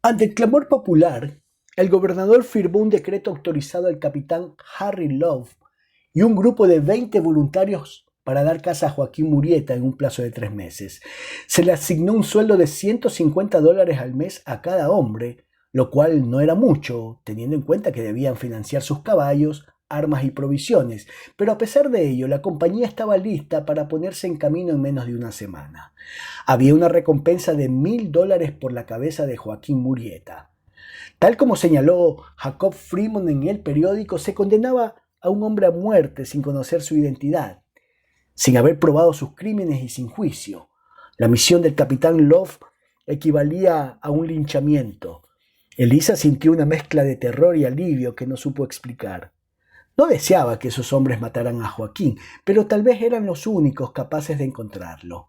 Ante el clamor popular, el gobernador firmó un decreto autorizando al capitán Harry Love y un grupo de 20 voluntarios para dar caza a Joaquín Murieta en un plazo de 3 meses. Se le asignó un sueldo de $150 al mes a cada hombre, lo cual no era mucho, teniendo en cuenta que debían financiar sus caballos, armas y provisiones, pero a pesar de ello, la compañía estaba lista para ponerse en camino en menos de una semana. Había una recompensa de $1000 por la cabeza de Joaquín Murieta. Tal como señaló Jacob Freeman en el periódico, se condenaba a un hombre a muerte sin conocer su identidad, sin haber probado sus crímenes y sin juicio. La misión del capitán Love equivalía a un linchamiento. Elisa sintió una mezcla de terror y alivio que no supo explicar. No deseaba que esos hombres mataran a Joaquín, pero tal vez eran los únicos capaces de encontrarlo.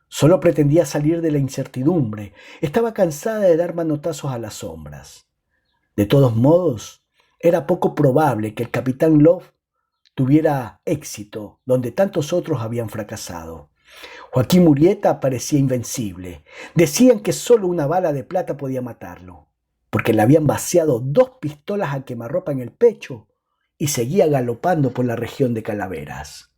Solo pretendía salir de la incertidumbre. Estaba cansada de dar manotazos a las sombras. De todos modos, era poco probable que el capitán Love tuviera éxito donde tantos otros habían fracasado. Joaquín Murieta parecía invencible. Decían que solo una bala de plata podía matarlo, porque le habían vaciado 2 pistolas a quemarropa en el pecho y seguía galopando por la región de Calaveras.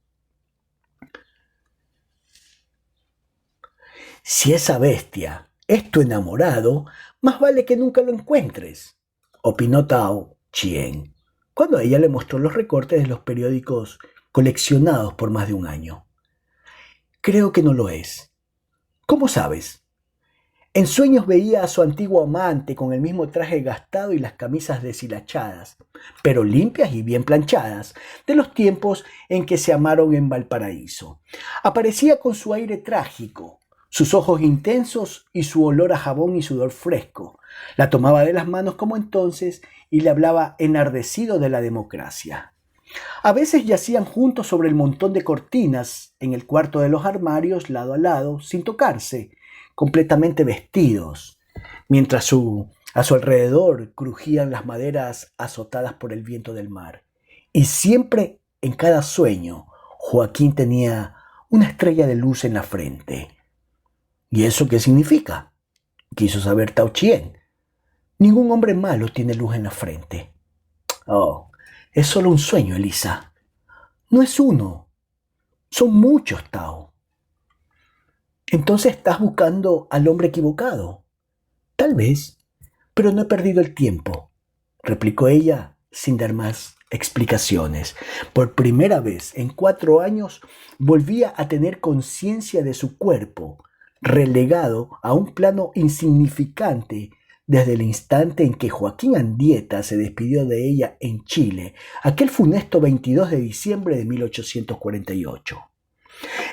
Si esa bestia es tu enamorado, más vale que nunca lo encuentres, opinó Tao Chien, cuando ella le mostró los recortes de los periódicos coleccionados por más de un año. Creo que no lo es. ¿Cómo sabes? En sueños veía a su antiguo amante con el mismo traje gastado y las camisas deshilachadas, pero limpias y bien planchadas, de los tiempos en que se amaron en Valparaíso. Aparecía con su aire trágico, sus ojos intensos y su olor a jabón y sudor fresco. La tomaba de las manos como entonces y le hablaba enardecido de la democracia. A veces yacían juntos sobre el montón de cortinas en el cuarto de los armarios, lado a lado, sin tocarse, completamente vestidos, mientras a su alrededor crujían las maderas azotadas por el viento del mar. Y siempre, en cada sueño, Joaquín tenía una estrella de luz en la frente. ¿Y eso qué significa?, quiso saber Tao Chien. Ningún hombre malo tiene luz en la frente. Oh, es solo un sueño, Elisa. No es uno, son muchos, Tao. Entonces estás buscando al hombre equivocado. Tal vez, pero no he perdido el tiempo, replicó ella sin dar más explicaciones. Por primera vez en 4 años volvía a tener conciencia de su cuerpo, relegado a un plano insignificante desde el instante en que Joaquín Andieta se despidió de ella en Chile, aquel funesto 22 de diciembre de 1848.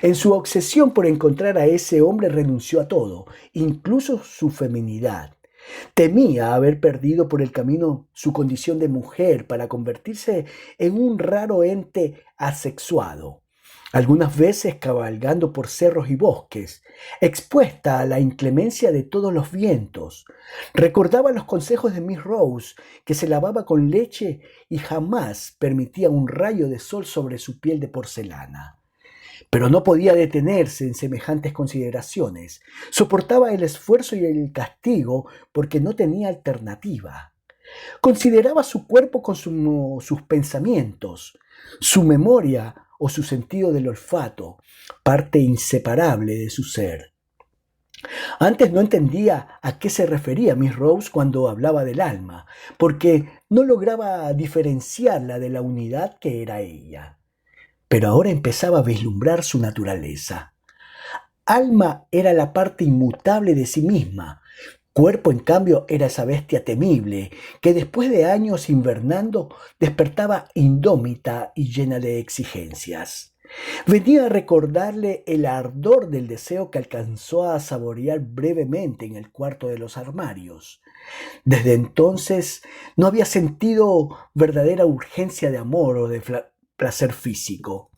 En su obsesión por encontrar a ese hombre renunció a todo, incluso su feminidad. Temía haber perdido por el camino su condición de mujer para convertirse en un raro ente asexuado, algunas veces cabalgando por cerros y bosques, expuesta a la inclemencia de todos los vientos. Recordaba los consejos de Miss Rose, que se lavaba con leche y jamás permitía un rayo de sol sobre su piel de porcelana. Pero no podía detenerse en semejantes consideraciones. Soportaba el esfuerzo y el castigo porque no tenía alternativa. Consideraba su cuerpo como sus pensamientos, su memoria o su sentido del olfato, parte inseparable de su ser. Antes no entendía a qué se refería Miss Rose cuando hablaba del alma, porque no lograba diferenciarla de la unidad que era ella. Pero ahora empezaba a vislumbrar su naturaleza. Alma era la parte inmutable de sí misma. Cuerpo, en cambio, era esa bestia temible que después de años invernando despertaba indómita y llena de exigencias. Venía a recordarle el ardor del deseo que alcanzó a saborear brevemente en el cuarto de los armarios. Desde entonces no había sentido verdadera urgencia de amor o de placer físico,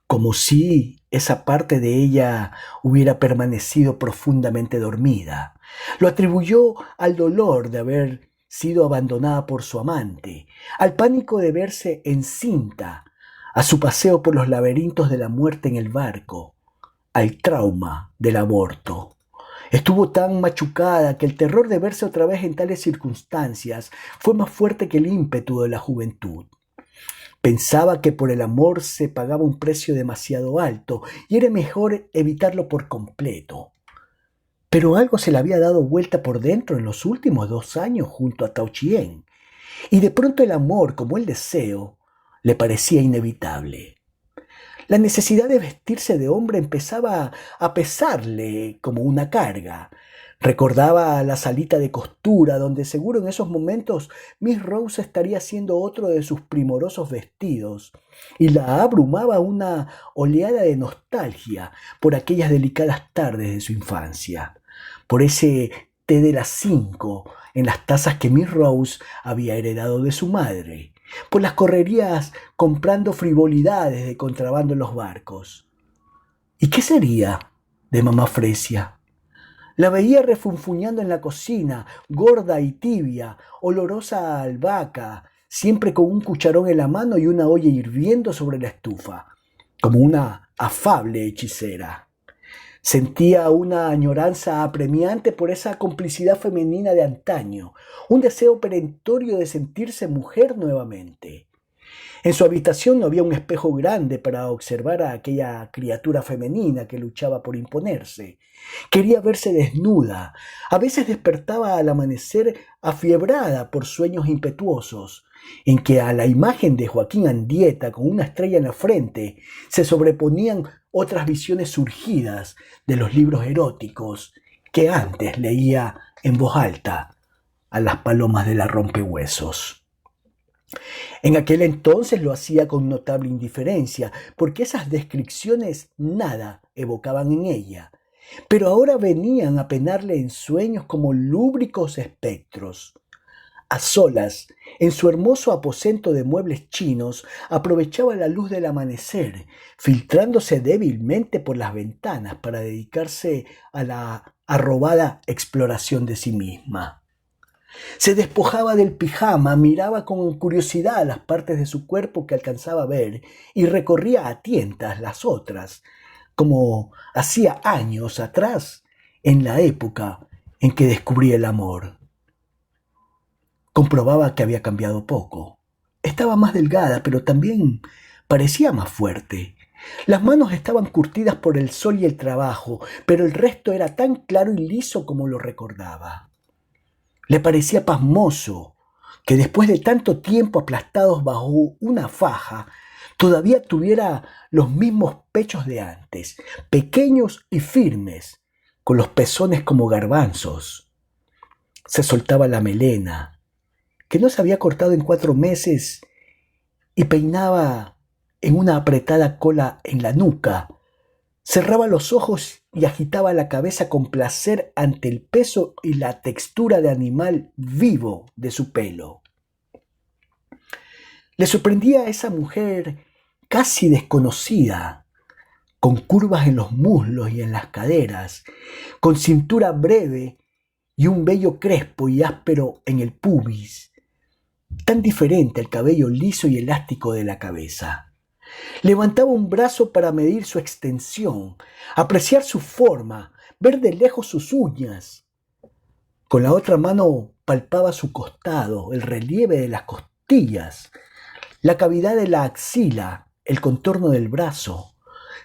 como si esa parte de ella hubiera permanecido profundamente dormida. Lo atribuyó al dolor de haber sido abandonada por su amante, al pánico de verse encinta, a su paseo por los laberintos de la muerte en el barco, al trauma del aborto. Estuvo tan machucada que el terror de verse otra vez en tales circunstancias fue más fuerte que el ímpetu de la juventud. Pensaba que por el amor se pagaba un precio demasiado alto y era mejor evitarlo por completo. Pero algo se le había dado vuelta por dentro en los últimos 2 años junto a Tao Chien, y de pronto el amor, como el deseo, le parecía inevitable. La necesidad de vestirse de hombre empezaba a pesarle como una carga. Recordaba la salita de costura donde seguro en esos momentos Miss Rose estaría haciendo otro de sus primorosos vestidos y la abrumaba una oleada de nostalgia por aquellas delicadas tardes de su infancia, por ese té de las 5 en las tazas que Miss Rose había heredado de su madre, por las correrías comprando frivolidades de contrabando en los barcos. ¿Y qué sería de mamá Fresia? La veía refunfuñando en la cocina, gorda y tibia, olorosa a albahaca, siempre con un cucharón en la mano y una olla hirviendo sobre la estufa, como una afable hechicera. Sentía una añoranza apremiante por esa complicidad femenina de antaño, un deseo perentorio de sentirse mujer nuevamente. En su habitación no había un espejo grande para observar a aquella criatura femenina que luchaba por imponerse. Quería verse desnuda. A veces despertaba al amanecer afiebrada por sueños impetuosos, en que a la imagen de Joaquín Andieta con una estrella en la frente se sobreponían otras visiones surgidas de los libros eróticos que antes leía en voz alta a las palomas de la rompehuesos. En aquel entonces lo hacía con notable indiferencia, porque esas descripciones nada evocaban en ella, pero ahora venían a penarle en sueños como lúbricos espectros. A solas, en su hermoso aposento de muebles chinos, aprovechaba la luz del amanecer, filtrándose débilmente por las ventanas para dedicarse a la arrobada exploración de sí misma. Se despojaba del pijama, miraba con curiosidad las partes de su cuerpo que alcanzaba a ver y recorría a tientas las otras, como hacía años atrás, en la época en que descubrí el amor. Comprobaba que había cambiado poco. Estaba más delgada, pero también parecía más fuerte. Las manos estaban curtidas por el sol y el trabajo, pero el resto era tan claro y liso como lo recordaba. Le parecía pasmoso que después de tanto tiempo aplastados bajo una faja, todavía tuviera los mismos pechos de antes, pequeños y firmes, con los pezones como garbanzos. Se soltaba la melena, que no se había cortado en 4 meses, y peinaba en una apretada cola en la nuca. Cerraba los ojos y agitaba la cabeza con placer ante el peso y la textura de animal vivo de su pelo. Le sorprendía a esa mujer casi desconocida, con curvas en los muslos y en las caderas, con cintura breve y un vello crespo y áspero en el pubis, tan diferente al cabello liso y elástico de la cabeza. Levantaba un brazo para medir su extensión, apreciar su forma, ver de lejos sus uñas. Con la otra mano palpaba su costado, el relieve de las costillas, la cavidad de la axila, el contorno del brazo.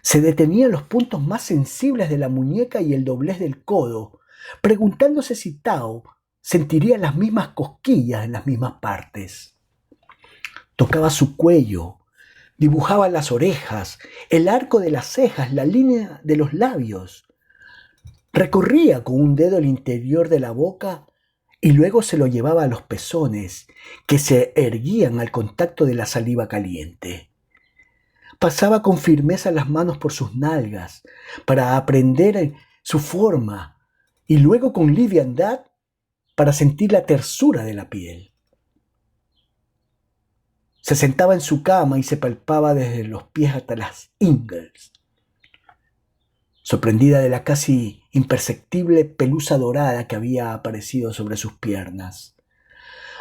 Se detenía en los puntos más sensibles de la muñeca y el doblez del codo, preguntándose si Tao sentiría las mismas cosquillas en las mismas partes. Tocaba su cuello, dibujaba las orejas, el arco de las cejas, la línea de los labios. Recorría con un dedo el interior de la boca y luego se lo llevaba a los pezones, que se erguían al contacto de la saliva caliente. Pasaba con firmeza las manos por sus nalgas para aprender su forma y luego con liviandad para sentir la tersura de la piel. Se sentaba en su cama y se palpaba desde los pies hasta las ingles, sorprendida de la casi imperceptible pelusa dorada que había aparecido sobre sus piernas.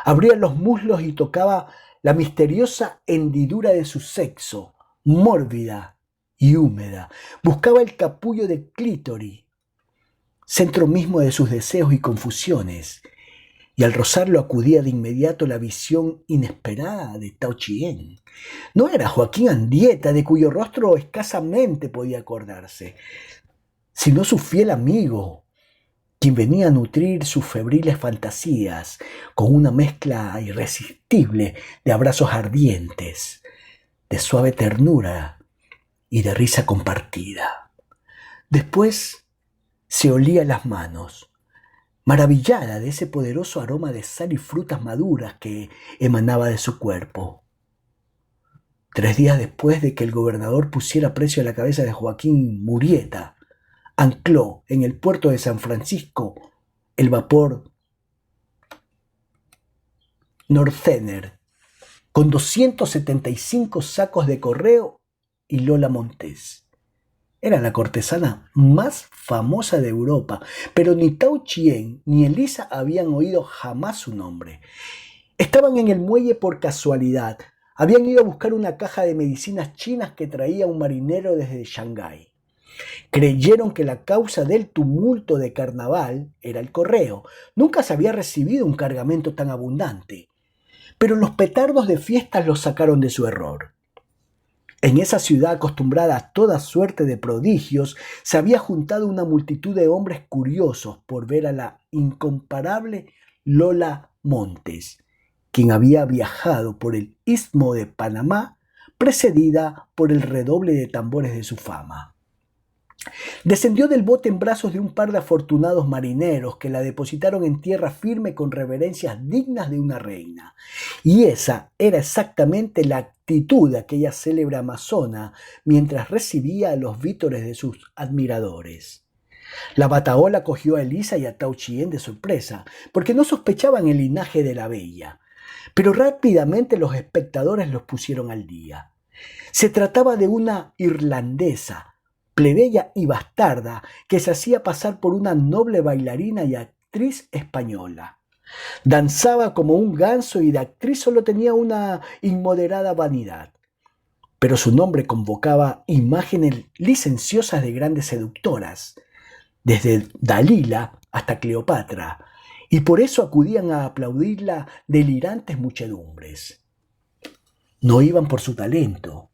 Abría los muslos y tocaba la misteriosa hendidura de su sexo, mórbida y húmeda. Buscaba el capullo del clítoris. centro mismo de sus deseos y confusiones, y al rozarlo acudía de inmediato la visión inesperada de Tao Chien. No era Joaquín Andieta, de cuyo rostro escasamente podía acordarse, sino su fiel amigo, quien venía a nutrir sus febriles fantasías con una mezcla irresistible de abrazos ardientes, de suave ternura y de risa compartida. Después se olía las manos, maravillada de ese poderoso aroma de sal y frutas maduras que emanaba de su cuerpo. 3 días después de que el gobernador pusiera precio a la cabeza de Joaquín Murieta, ancló en el puerto de San Francisco el vapor Northerner, con 275 sacos de correo y Lola Montes. Era la cortesana más famosa de Europa, pero ni Tao Chien ni Elisa habían oído jamás su nombre. Estaban en el muelle por casualidad. Habían ido a buscar una caja de medicinas chinas que traía un marinero desde Shanghái. Creyeron que la causa del tumulto de carnaval era el correo. Nunca se había recibido un cargamento tan abundante. Pero los petardos de fiestas los sacaron de su error. En esa ciudad acostumbrada a toda suerte de prodigios, se había juntado una multitud de hombres curiosos por ver a la incomparable Lola Montes, quien había viajado por el Istmo de Panamá, precedida por el redoble de tambores de su fama. Descendió del bote en brazos de un par de afortunados marineros que la depositaron en tierra firme con reverencias dignas de una reina. Y esa era exactamente la actitud de aquella célebre amazona mientras recibía los vítores de sus admiradores. La batahola cogió a Elisa y a Tao Chien de sorpresa, porque no sospechaban el linaje de la bella. Pero rápidamente los espectadores los pusieron al día. Se trataba de una irlandesa, plebeya y bastarda, que se hacía pasar por una noble bailarina y actriz española. Danzaba como un ganso y de actriz solo tenía una inmoderada vanidad. Pero su nombre convocaba imágenes licenciosas de grandes seductoras, desde Dalila hasta Cleopatra, y por eso acudían a aplaudirla delirantes muchedumbres. No iban por su talento,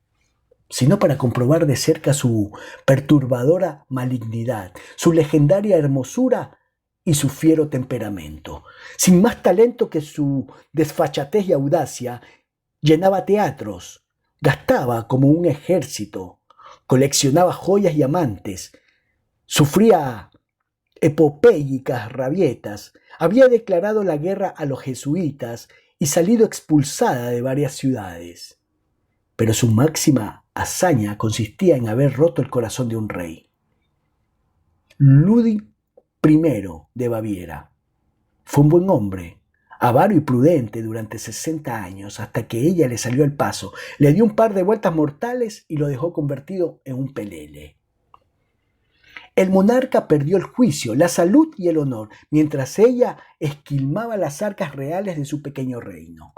sino para comprobar de cerca su perturbadora malignidad, su legendaria hermosura y su fiero temperamento. Sin más talento que su desfachatez y audacia, llenaba teatros, gastaba como un ejército, coleccionaba joyas y amantes, sufría epopélicas rabietas, había declarado la guerra a los jesuitas y salido expulsada de varias ciudades. Pero su máxima hazaña consistía en haber roto el corazón de un rey. Ludwig I de Baviera fue un buen hombre, avaro y prudente durante 60 años, hasta que ella le salió al paso, le dio un par de vueltas mortales y lo dejó convertido en un pelele. El monarca perdió el juicio, la salud y el honor, mientras ella esquilmaba las arcas reales de su pequeño reino.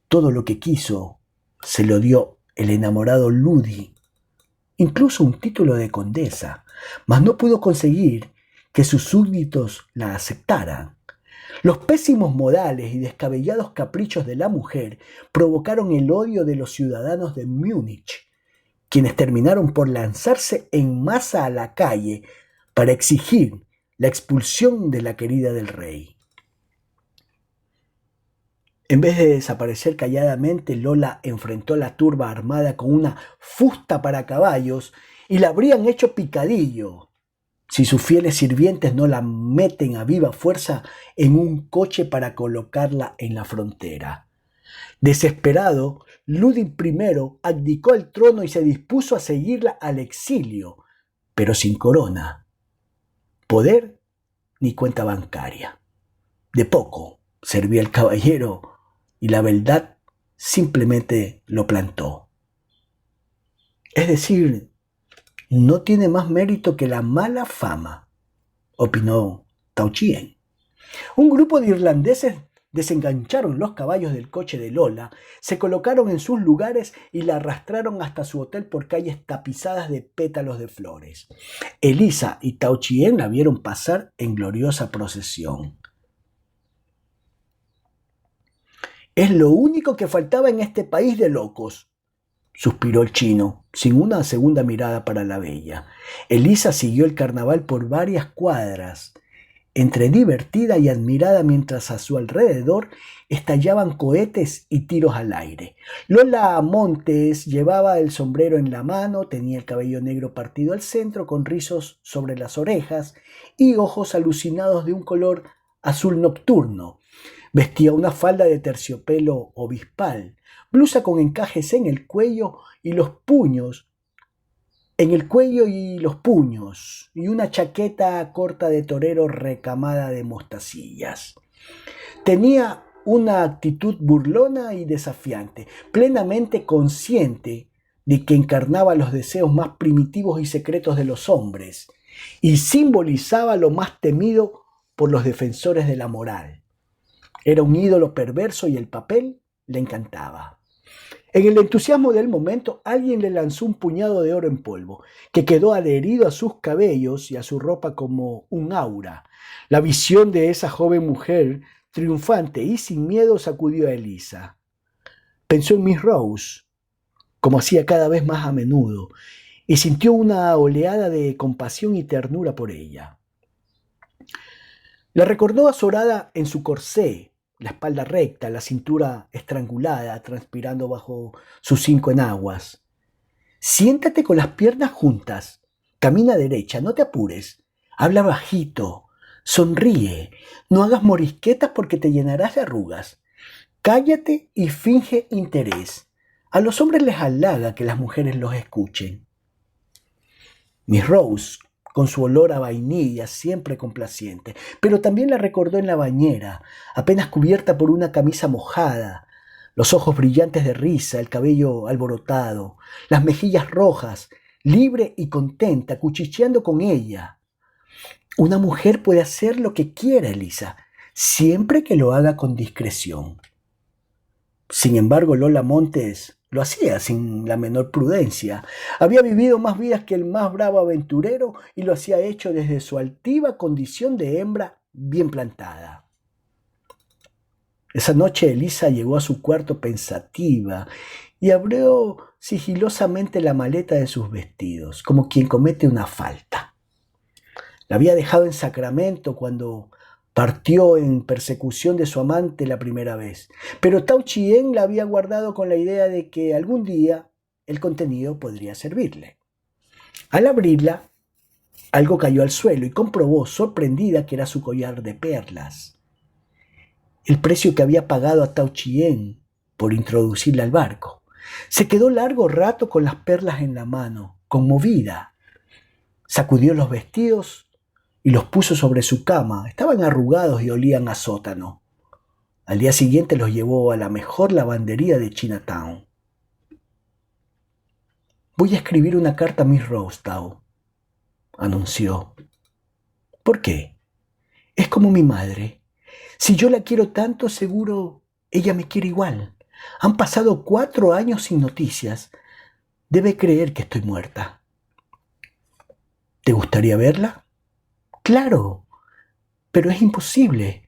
Todo lo que quiso se lo dio el enamorado Ludwig, incluso un título de condesa, mas no pudo conseguir que sus súbditos la aceptaran. Los pésimos modales y descabellados caprichos de la mujer provocaron el odio de los ciudadanos de Múnich, quienes terminaron por lanzarse en masa a la calle para exigir la expulsión de la querida del rey. En vez de desaparecer calladamente, Lola enfrentó a la turba armada con una fusta para caballos y la habrían hecho picadillo si sus fieles sirvientes no la meten a viva fuerza en un coche para colocarla en la frontera. Desesperado, Ludwig I abdicó al trono y se dispuso a seguirla al exilio, pero sin corona, poder ni cuenta bancaria. De poco servía el caballero y la beldad simplemente lo plantó. Es decir, no tiene más mérito que la mala fama, opinó Tao Chien. Un grupo de irlandeses desengancharon los caballos del coche de Lola, se colocaron en sus lugares y la arrastraron hasta su hotel por calles tapizadas de pétalos de flores. Elisa y Tao Chien la vieron pasar en gloriosa procesión. «Es lo único que faltaba en este país de locos», suspiró el chino, sin una segunda mirada para la bella. Elisa siguió el carnaval por varias cuadras, entre divertida y admirada, mientras a su alrededor estallaban cohetes y tiros al aire. Lola Montes llevaba el sombrero en la mano, tenía el cabello negro partido al centro, con rizos sobre las orejas y ojos alucinados de un color azul nocturno. Vestía una falda de terciopelo obispal, blusa con encajes en el cuello y los puños, y una chaqueta corta de torero recamada de mostacillas. Tenía una actitud burlona y desafiante, plenamente consciente de que encarnaba los deseos más primitivos y secretos de los hombres, y simbolizaba lo más temido por los defensores de la moral. Era un ídolo perverso y el papel le encantaba. En el entusiasmo del momento, alguien le lanzó un puñado de oro en polvo, que quedó adherido a sus cabellos y a su ropa como un aura. La visión de esa joven mujer, triunfante y sin miedo, sacudió a Elisa. Pensó en Miss Rose, como hacía cada vez más a menudo, y sintió una oleada de compasión y ternura por ella. La recordó azorada en su corsé, la espalda recta, la cintura estrangulada, transpirando bajo sus 5 enaguas. «Siéntate con las piernas juntas, camina derecha, no te apures, habla bajito, sonríe, no hagas morisquetas porque te llenarás de arrugas. Cállate y finge interés. A los hombres les halaga que las mujeres los escuchen». Miss Rose, con su olor a vainilla siempre complaciente, pero también la recordó en la bañera, apenas cubierta por una camisa mojada, los ojos brillantes de risa, el cabello alborotado, las mejillas rojas, libre y contenta, cuchicheando con ella. Una mujer puede hacer lo que quiera, Elisa, siempre que lo haga con discreción. Sin embargo, Lola Montes lo hacía sin la menor prudencia. Había vivido más vidas que el más bravo aventurero y lo hacía hecho desde su altiva condición de hembra bien plantada. Esa noche Elisa llegó a su cuarto pensativa y abrió sigilosamente la maleta de sus vestidos, como quien comete una falta. La había dejado en Sacramento cuando partió en persecución de su amante la primera vez, pero Tao Chien la había guardado con la idea de que algún día el contenido podría servirle. Al abrirla, algo cayó al suelo y comprobó, sorprendida, que era su collar de perlas. El precio que había pagado a Tao Chien por introducirla al barco. Se quedó largo rato con las perlas en la mano, conmovida. Sacudió los vestidos y los puso sobre su cama. Estaban arrugados y olían a sótano. Al día siguiente los llevó a la mejor lavandería de Chinatown. «Voy a escribir una carta a Miss Rose, Tao», anunció. «¿Por qué? Es como mi madre. Si yo la quiero tanto, seguro ella me quiere igual. Han pasado 4 años sin noticias. Debe creer que estoy muerta». «¿Te gustaría verla?» «Claro, pero es imposible.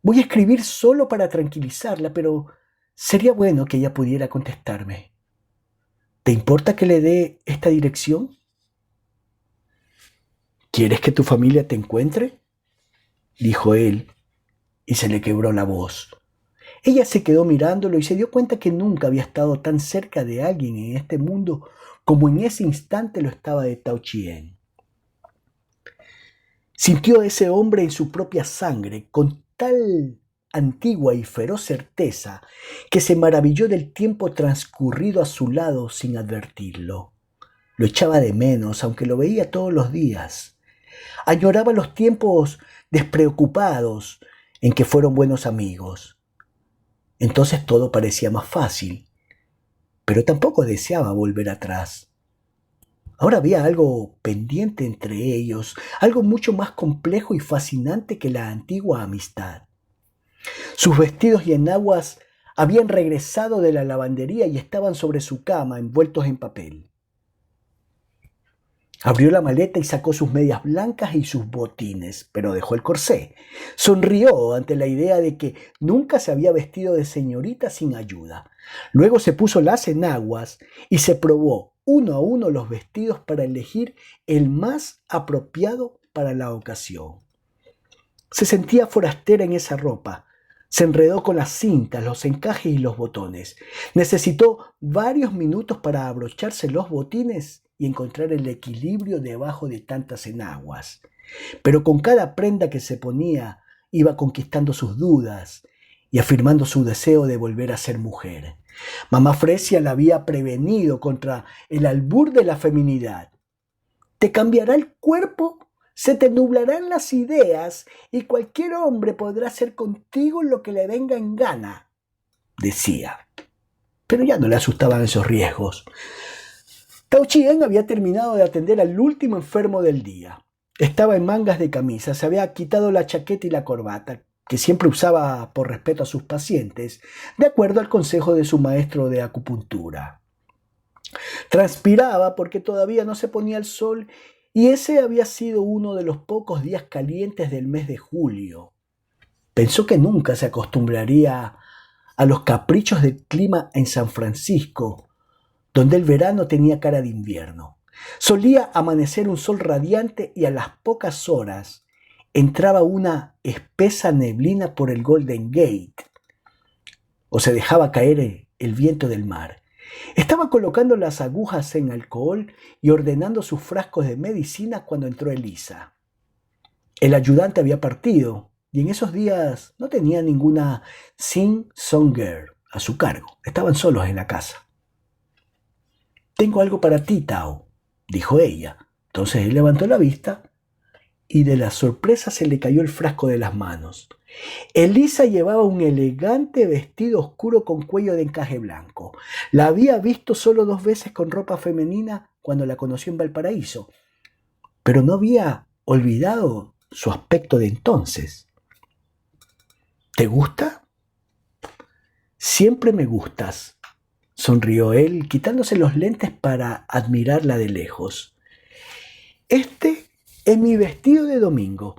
Voy a escribir solo para tranquilizarla, pero sería bueno que ella pudiera contestarme. ¿Te importa que le dé esta dirección?» «¿Quieres que tu familia te encuentre?», dijo él, y se le quebró la voz. Ella se quedó mirándolo y se dio cuenta que nunca había estado tan cerca de alguien en este mundo como en ese instante lo estaba de Tao Chien. Sintió a ese hombre en su propia sangre con tal antigua y feroz certeza que se maravilló del tiempo transcurrido a su lado sin advertirlo. Lo echaba de menos, aunque lo veía todos los días. Añoraba los tiempos despreocupados en que fueron buenos amigos. Entonces todo parecía más fácil, pero tampoco deseaba volver atrás. Ahora había algo pendiente entre ellos, algo mucho más complejo y fascinante que la antigua amistad. Sus vestidos y enaguas habían regresado de la lavandería y estaban sobre su cama, envueltos en papel. Abrió la maleta y sacó sus medias blancas y sus botines, pero dejó el corsé. Sonrió ante la idea de que nunca se había vestido de señorita sin ayuda. Luego se puso las enaguas y se probó uno a uno los vestidos para elegir el más apropiado para la ocasión. Se sentía forastera en esa ropa. Se enredó con las cintas, los encajes y los botones. Necesitó varios minutos para abrocharse los botines y encontrar el equilibrio debajo de tantas enaguas. Pero con cada prenda que se ponía, iba conquistando sus dudas y afirmando su deseo de volver a ser mujer. Mamá Fresia la había prevenido contra el albur de la feminidad. Te cambiará el cuerpo, se te nublarán las ideas y cualquier hombre podrá hacer contigo lo que le venga en gana, decía. Pero ya no le asustaban esos riesgos. Tao Chien había terminado de atender al último enfermo del día. Estaba en mangas de camisa, se había quitado la chaqueta y la corbata, que siempre usaba por respeto a sus pacientes, de acuerdo al consejo de su maestro de acupuntura. Transpiraba porque todavía no se ponía el sol y ese había sido uno de los pocos días calientes del mes de julio. Pensó que nunca se acostumbraría a los caprichos del clima en San Francisco, donde el verano tenía cara de invierno. Solía amanecer un sol radiante y a las pocas horas entraba una espesa neblina por el Golden Gate, o se dejaba caer el viento del mar. Estaba colocando las agujas en alcohol y ordenando sus frascos de medicina cuando entró Elisa. El ayudante había partido y en esos días no tenía ninguna sing-song girl a su cargo. Estaban solos en la casa. «Tengo algo para ti, Tao», dijo ella. Entonces él levantó la vista y de la sorpresa se le cayó el frasco de las manos. Elisa llevaba un elegante vestido oscuro con cuello de encaje blanco. La había visto solo 2 veces con ropa femenina cuando la conoció en Valparaíso, pero no había olvidado su aspecto de entonces. «¿Te gusta?» «Siempre me gustas», sonrió él, quitándose los lentes para admirarla de lejos. «Este es mi vestido de domingo.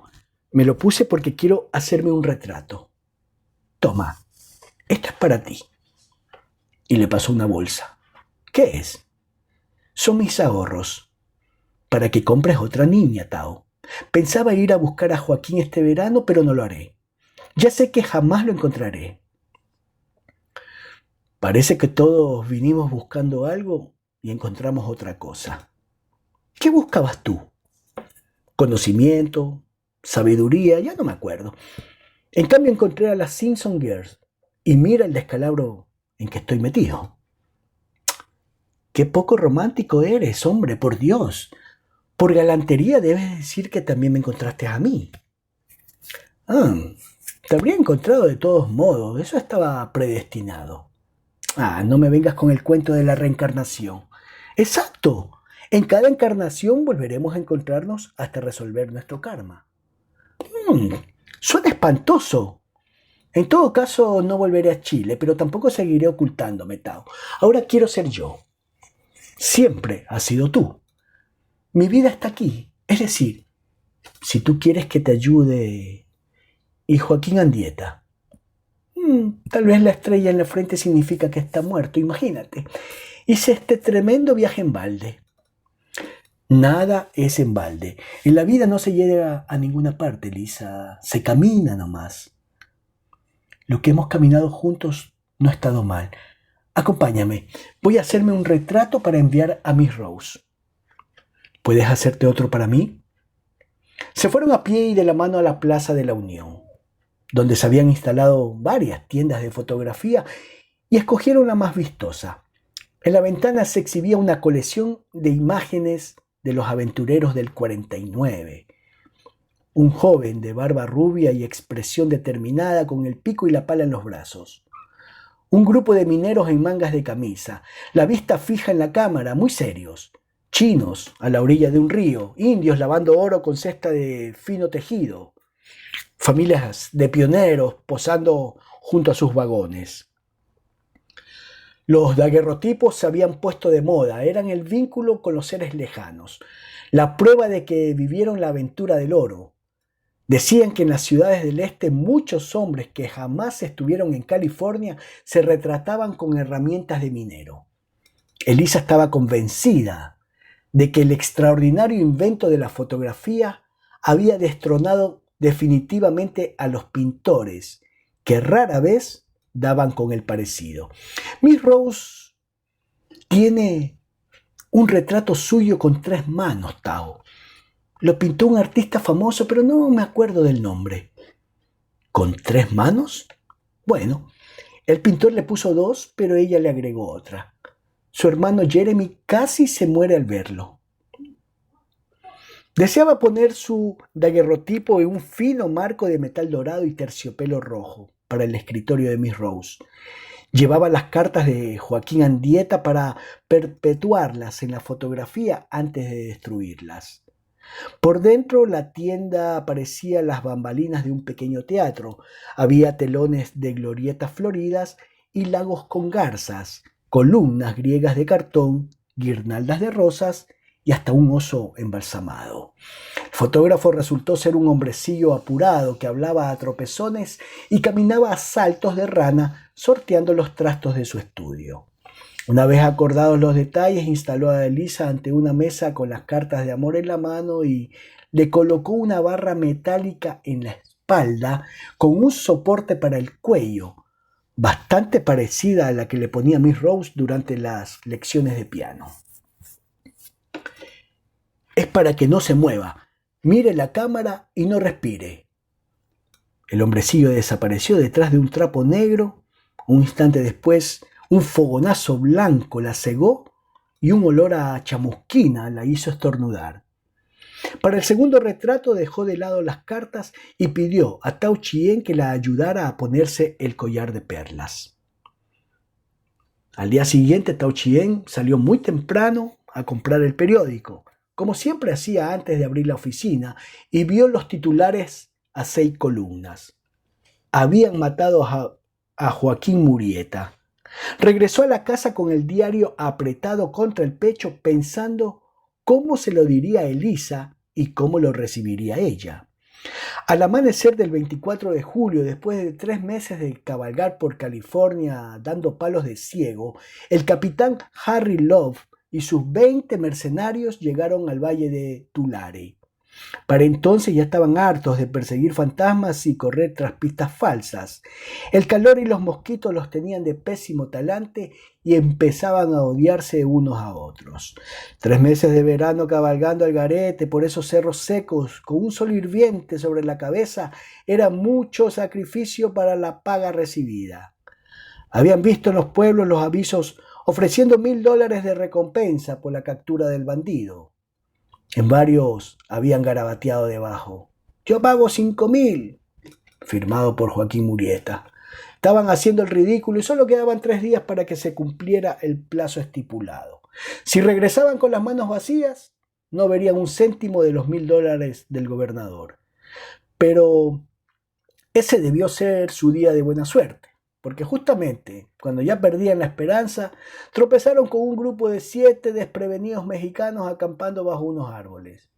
Me lo puse porque quiero hacerme un retrato. Toma, esto es para ti». Y le pasó una bolsa. «¿Qué es?» «Son mis ahorros. Para que compres otra niña, Tao. Pensaba ir a buscar a Joaquín este verano, pero no lo haré. Ya sé que jamás lo encontraré». Parece que todos vinimos buscando algo y encontramos otra cosa. ¿Qué buscabas tú? Conocimiento, sabiduría, ya no me acuerdo. En cambio encontré a las Simpson Girls y mira el descalabro en que estoy metido. «Qué poco romántico eres, hombre, por Dios. Por galantería debes decir que también me encontraste a mí». Te habría encontrado de todos modos, eso estaba predestinado. No me vengas con el cuento de la reencarnación. Exacto. En cada encarnación volveremos a encontrarnos hasta resolver nuestro karma. Suena espantoso. En todo caso, no volveré a Chile, pero tampoco seguiré ocultándome, Tao. Ahora quiero ser yo. Siempre has sido tú. Mi vida está aquí. Es decir, si tú quieres que te ayude... Y Joaquín Andieta. Tal vez la estrella en la frente significa que está muerto, imagínate. Hice este tremendo viaje en balde. Nada es en balde. En la vida no se llega a ninguna parte, Lisa. Se camina nomás. Lo que hemos caminado juntos no ha estado mal. Acompáñame. Voy a hacerme un retrato para enviar a Miss Rose. ¿Puedes hacerte otro para mí? Se fueron a pie y de la mano a la Plaza de la Unión, donde se habían instalado varias tiendas de fotografía y escogieron la más vistosa. En la ventana se exhibía una colección de imágenes de los aventureros del 49. Un joven de barba rubia y expresión determinada con el pico y la pala en los brazos. Un grupo de mineros en mangas de camisa, la vista fija en la cámara, muy serios. Chinos a la orilla de un río, indios lavando oro con cesta de fino tejido. Familias de pioneros posando junto a sus vagones. Los daguerrotipos se habían puesto de moda, eran el vínculo con los seres lejanos, la prueba de que vivieron la aventura del oro. Decían que en las ciudades del este muchos hombres que jamás estuvieron en California se retrataban con herramientas de minero. Elisa estaba convencida de que el extraordinario invento de la fotografía había destronado definitivamente a los pintores, que rara vez daban con el parecido. Miss Rose tiene un retrato suyo con 3 manos, Tao. Lo pintó un artista famoso, pero no me acuerdo del nombre. ¿Con 3 manos? Bueno, el pintor le puso 2, pero ella le agregó otra. Su hermano Jeremy casi se muere al verlo. Deseaba poner su daguerrotipo en un fino marco de metal dorado y terciopelo rojo para el escritorio de Miss Rose. Llevaba las cartas de Joaquín Andieta para perpetuarlas en la fotografía antes de destruirlas. Por dentro la tienda parecía las bambalinas de un pequeño teatro. Había telones de glorietas floridas y lagos con garzas, columnas griegas de cartón, guirnaldas de rosas y hasta un oso embalsamado. El fotógrafo resultó ser un hombrecillo apurado que hablaba a tropezones y caminaba a saltos de rana sorteando los trastos de su estudio. Una vez acordados los detalles, instaló a Elisa ante una mesa con las cartas de amor en la mano y le colocó una barra metálica en la espalda con un soporte para el cuello, bastante parecida a la que le ponía Miss Rose durante las lecciones de piano. Es para que no se mueva, mire la cámara y no respire. El hombrecillo desapareció detrás de un trapo negro. Un instante después, un fogonazo blanco la cegó y un olor a chamusquina la hizo estornudar. Para el segundo retrato dejó de lado las cartas y pidió a Tao Chien que la ayudara a ponerse el collar de perlas. Al día siguiente Tao Chien salió muy temprano a comprar el periódico, como siempre hacía antes de abrir la oficina, y vio los titulares a 6 columnas. Habían matado a Joaquín Murieta. Regresó a la casa con el diario apretado contra el pecho, pensando cómo se lo diría a Elisa y cómo lo recibiría ella. Al amanecer del 24 de julio, después de 3 meses de cabalgar por California dando palos de ciego, el capitán Harry Love y sus 20 mercenarios llegaron al valle de Tulare. Para entonces ya estaban hartos de perseguir fantasmas y correr tras pistas falsas. El calor y los mosquitos los tenían de pésimo talante y empezaban a odiarse unos a otros. 3 meses de verano cabalgando al garete por esos cerros secos con un sol hirviente sobre la cabeza era mucho sacrificio para la paga recibida. Habían visto en los pueblos los avisos ofreciendo $1,000 de recompensa por la captura del bandido. En varios habían garabateado debajo: «Yo pago 5,000», firmado por Joaquín Murieta. Estaban haciendo el ridículo y solo quedaban 3 días para que se cumpliera el plazo estipulado. Si regresaban con las manos vacías, no verían un céntimo de los $1,000 del gobernador. Pero ese debió ser su día de buena suerte, porque justamente cuando ya perdían la esperanza, tropezaron con un grupo de 7 desprevenidos mexicanos acampando bajo unos árboles.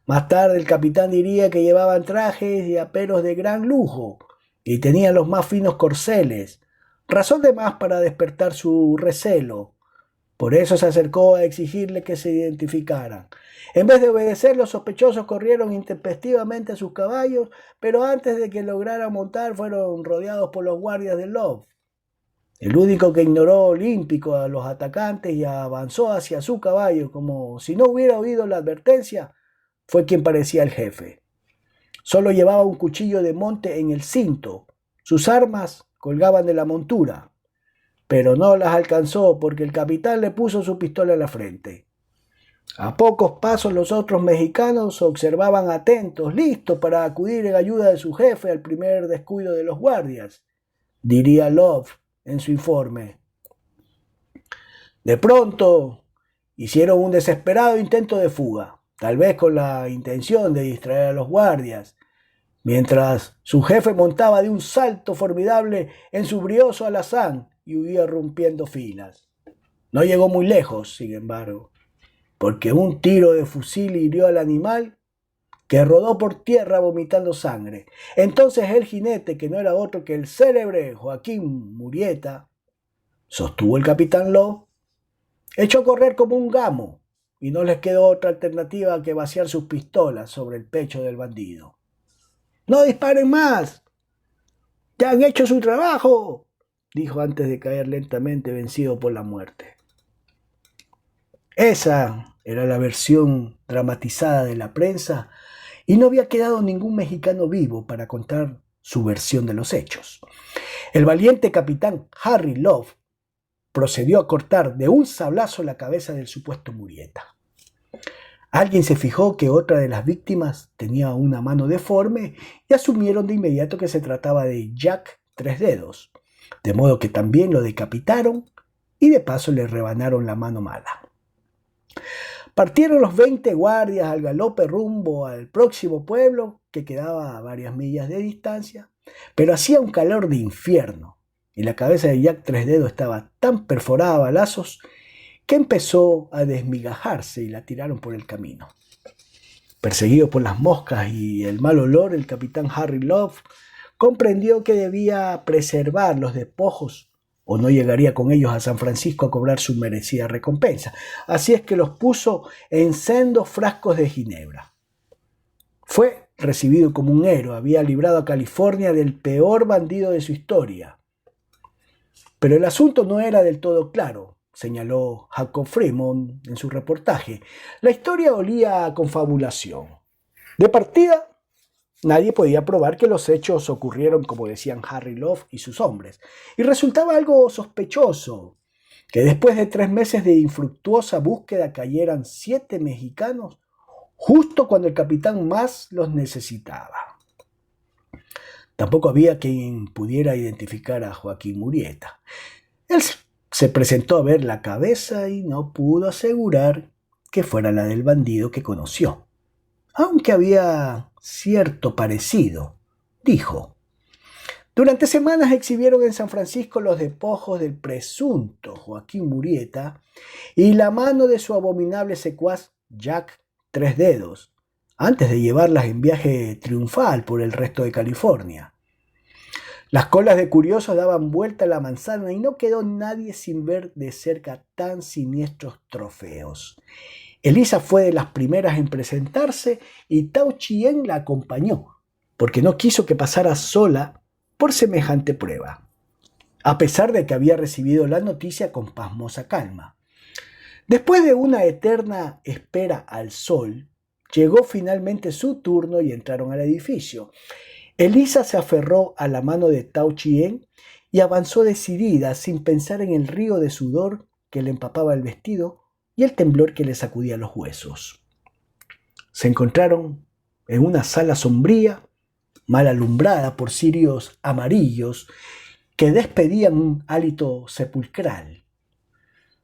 Más tarde el capitán diría que llevaban trajes y aperos de gran lujo y tenían los más finos corceles, razón de más para despertar su recelo. Por eso se acercó a exigirle que se identificaran. En vez de obedecer, los sospechosos corrieron intempestivamente a sus caballos, pero antes de que lograran montar fueron rodeados por los guardias de Love. El único que ignoró olímpico a los atacantes y avanzó hacia su caballo como si no hubiera oído la advertencia fue quien parecía el jefe. Solo llevaba un cuchillo de monte en el cinto. Sus armas colgaban de la montura, pero no las alcanzó porque el capitán le puso su pistola en la frente. A pocos pasos los otros mexicanos observaban atentos, listos para acudir en ayuda de su jefe al primer descuido de los guardias, diría Love en su informe. De pronto hicieron un desesperado intento de fuga, tal vez con la intención de distraer a los guardias, mientras su jefe montaba de un salto formidable en su brioso alazán y huía rompiendo filas. No llegó muy lejos, sin embargo, porque un tiro de fusil hirió al animal, que rodó por tierra vomitando sangre. Entonces el jinete, que no era otro que el célebre Joaquín Murieta, sostuvo el capitán Love, echó a correr como un gamo, y no les quedó otra alternativa que vaciar sus pistolas sobre el pecho del bandido. ¡No disparen más! ¡Ya han hecho su trabajo!, dijo antes de caer lentamente vencido por la muerte. Esa era la versión dramatizada de la prensa y no había quedado ningún mexicano vivo para contar su versión de los hechos. El valiente capitán Harry Love procedió a cortar de un sablazo la cabeza del supuesto Murieta. Alguien se fijó que otra de las víctimas tenía una mano deforme y asumieron de inmediato que se trataba de Jack Tres Dedos, de modo que también lo decapitaron y de paso le rebanaron la mano mala. Partieron los 20 guardias al galope rumbo al próximo pueblo, que quedaba a varias millas de distancia, pero hacía un calor de infierno y la cabeza de Jack Tres Dedos estaba tan perforada a balazos que empezó a desmigajarse y la tiraron por el camino. Perseguido por las moscas y el mal olor, el capitán Harry Love comprendió que debía preservar los despojos o no llegaría con ellos a San Francisco a cobrar su merecida recompensa. Así es que los puso en sendos frascos de ginebra. Fue recibido como un héroe, había librado a California del peor bandido de su historia. Pero el asunto no era del todo claro, señaló Jacob Fremont en su reportaje. La historia olía a confabulación. De partida, nadie podía probar que los hechos ocurrieron como decían Harry Love y sus hombres, y resultaba algo sospechoso que después de 3 meses de infructuosa búsqueda cayeran 7 mexicanos justo cuando el capitán más los necesitaba. Tampoco había quien pudiera identificar a Joaquín Murieta. Él se presentó a ver la cabeza y no pudo asegurar que fuera la del bandido que conoció, aunque había cierto parecido. Dijo: durante semanas exhibieron en San Francisco los despojos del presunto Joaquín Murieta y la mano de su abominable secuaz Jack Tres Dedos, antes de llevarlas en viaje triunfal por el resto de California. Las colas de curiosos daban vuelta a la manzana y no quedó nadie sin ver de cerca tan siniestros trofeos. Elisa fue de las primeras en presentarse y Tao Chien la acompañó, porque no quiso que pasara sola por semejante prueba, a pesar de que había recibido la noticia con pasmosa calma. Después de una eterna espera al sol, llegó finalmente su turno y entraron al edificio. Elisa se aferró a la mano de Tao Chien y avanzó decidida, sin pensar en el río de sudor que le empapaba el vestido y el temblor que le sacudía los huesos. Se encontraron en una sala sombría, mal alumbrada por cirios amarillos que despedían un hálito sepulcral.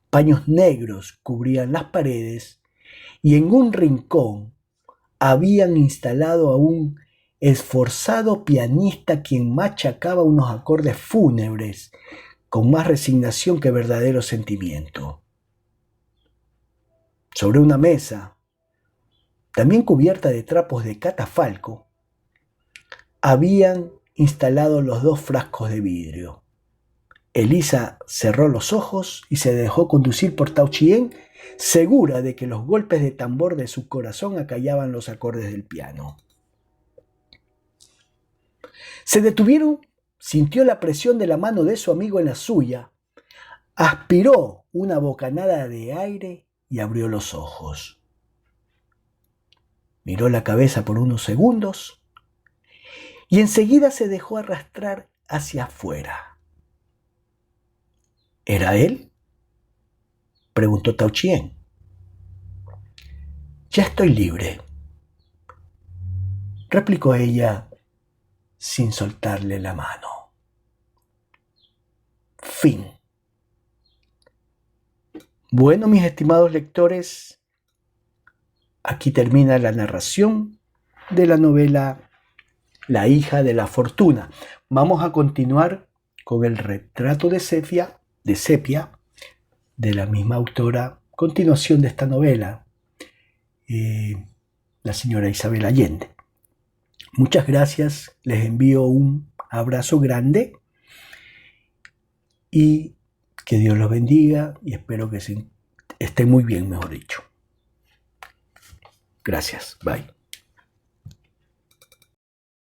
Paños negros cubrían las paredes y en un rincón habían instalado a un esforzado pianista quien machacaba unos acordes fúnebres con más resignación que verdadero sentimiento. Sobre una mesa, también cubierta de trapos de catafalco, habían instalado los 2 frascos de vidrio. Elisa cerró los ojos y se dejó conducir por Tao Chien, segura de que los golpes de tambor de su corazón acallaban los acordes del piano. Se detuvieron, sintió la presión de la mano de su amigo en la suya, aspiró una bocanada de aire y abrió los ojos. Miró la cabeza por unos segundos y enseguida se dejó arrastrar hacia afuera. ¿Era él?, preguntó Tao Chien. Ya estoy libre, replicó ella sin soltarle la mano. Fin. Bueno, mis estimados lectores, aquí termina la narración de la novela la hija de la fortuna. Vamos a continuar con el retrato de Sepia, de la misma autora, continuación de esta novela, la señora Isabel Allende. Muchas gracias, les envío un abrazo grande y que Dios los bendiga y espero que estén muy bien, mejor dicho. Gracias, bye.